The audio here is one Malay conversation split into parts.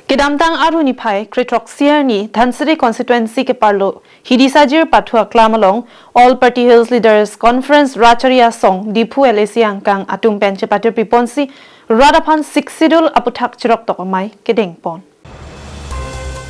Kedamtang aruni pai Kritroxier ni Dhansiri constituency ke parlo Hidisajir Pathua Klamalong All Party Hills Leaders Conference Racharia Song Diphu Elesiang kang atum penche patir piponsi Radapan Siksidul aputak chirok tokamai kedengpon.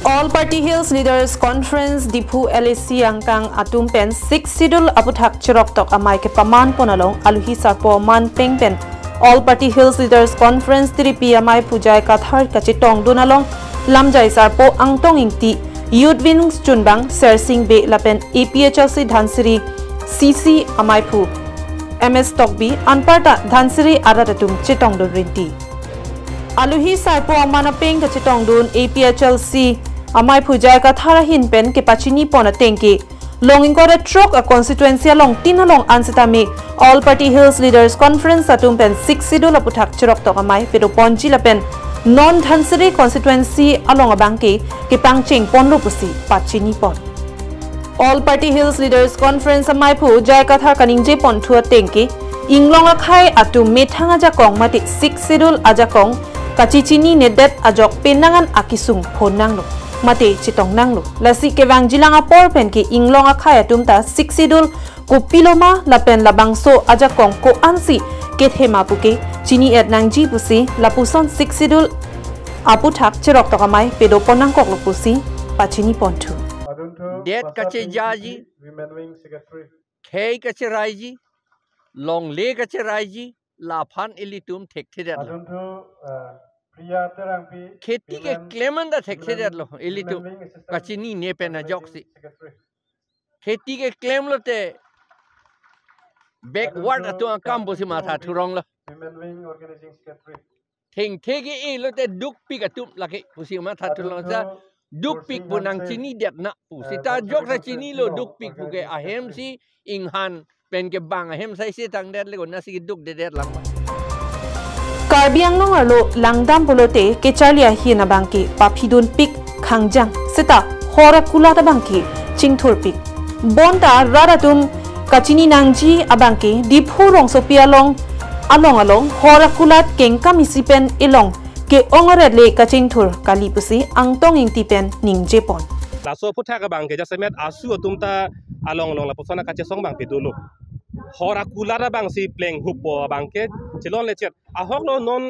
All Party Hills Leaders Conference Diphu Elesiang kang atum pen Siksidul aputak chirok tokamai ke paman ponalong aluhi sarpo man pengpen All Party Hills Leaders Conference tiripi amai pujai kathar kachitong dunalong lamjai sarpo angtong ingti youth wings chunbang sersing be lapen APHLC Dhansiri CC amai pu MS Tokbi anparta Dhansiri aradatum chitong dun rinti aluhi sarpo amana peng kachitong dun APHLC amai pujai kathara hin pen ke pachini pona tengki Long ingkora trok a constituency along tinalong ansitami All Party Hills Leaders Conference atum pen 6 sidul aputak chirok tokamai pero ponji lapen non Dhansiri constituency along abangki ke pangching ponlo pusi pachini pon All Party Hills Leaders Conference amai pu jai kathar kaningje pon thua tengki inglong akhai atum methanga jakong mati 6 sidul ajakong kachichini nedet ajok penangan akisung phonanglo mate chitong nanglo lasi kewang jilanga por pen ki inglong akhaya tumta siksidul ko piloma lapen labangso aja kong ko ansi kethema puke chini et nangji pusi lapuson siksidul aputhak chirok tokamai pedo ponang kok lopusi pachini pontu det kache jaji khei kache raiji long le kache raiji laphan ilitum thekthida खेती के क्लेमन दा थे लो इलिटू कचिनी ने पे ना जॉक्सी खेती के क्लेम लो ते बैकवर्ड अतो काम बोसी माथा ठुरंग लो थिंग थे के ए लो ते दुक पिक अतुम लके बोसी माथा ठुरंग सा दुक पिक बुनांग चिनी देत ना बोसी ता जॉक सा चिनी लो दुक पिक बुके अहेम सी इंगहान पेन के बांग अहेम साइ से तंग देत ले को नसी दुक दे देत lung Karbi Anglong arlo langdam polote ke charlia hi na bangki papidun pik khangjang seta hora kulata bangki kachingthur pik bonta raratum kachini nangji abangki Diphu rong sopia long along hora kulat kengkam isipen elong ke ongoret le kachingthur kalipusi angtong ingtipen ningjepon laso putha ka bangke jasemet asu atumta along la posona kachesong bangpi dulu hora kulara bang si pleng hupo bangke celon lecet ahok lo non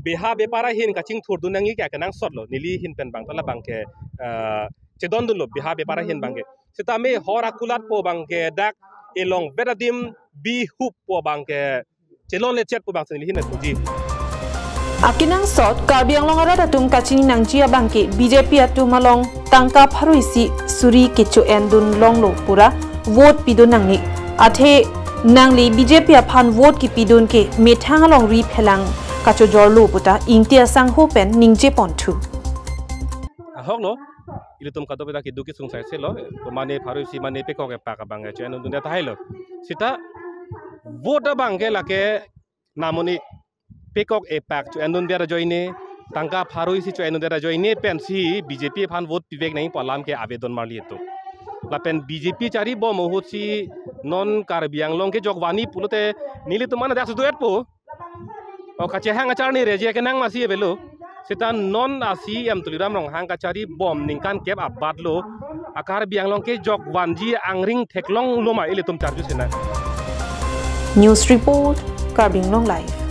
beha bepara hin kachingthur dunangi kya kenang sotlo nili hin pen bang tola bangke cedon dulu beha bepara hin bangke sitame hora kulat po bangke dak elong beradim bi hup po bangke celon lecet po bang nili hin puji akinang sot Karbi Anglong ara datum kachini nangji abangke BJP atumalong tangka pharuisi suri kichu endun longlo pura vote pidun nangni athe nangli BJP aphan vote ki pidun ke methang long ri phelang kacho jorlo puta ingtia sang ho pen ningje pontu ahok lo ilutum kadobeda ki duki sung sai se lo mane pharuisi mane pekok e paka bang che anu dunia thai lo sita vote bangke lake namoni pekok e pak chu anu dera joine tangka pharuisi chu anu dera joine pen si BJP aphan vote pivek nahi palam ke avedon marli to lapen BJP cari bom si non Karbi Anglong ke jogwani pulote nili tumana dak duet po o kache hang achar ni reje ke nang masi belo setan non asi am tuliram rong hang kachari bom ningkan kep abad lo Karbi Anglong ke jogwanji angring theklong loma ile tum charju sena News Report Karbi Anglong Live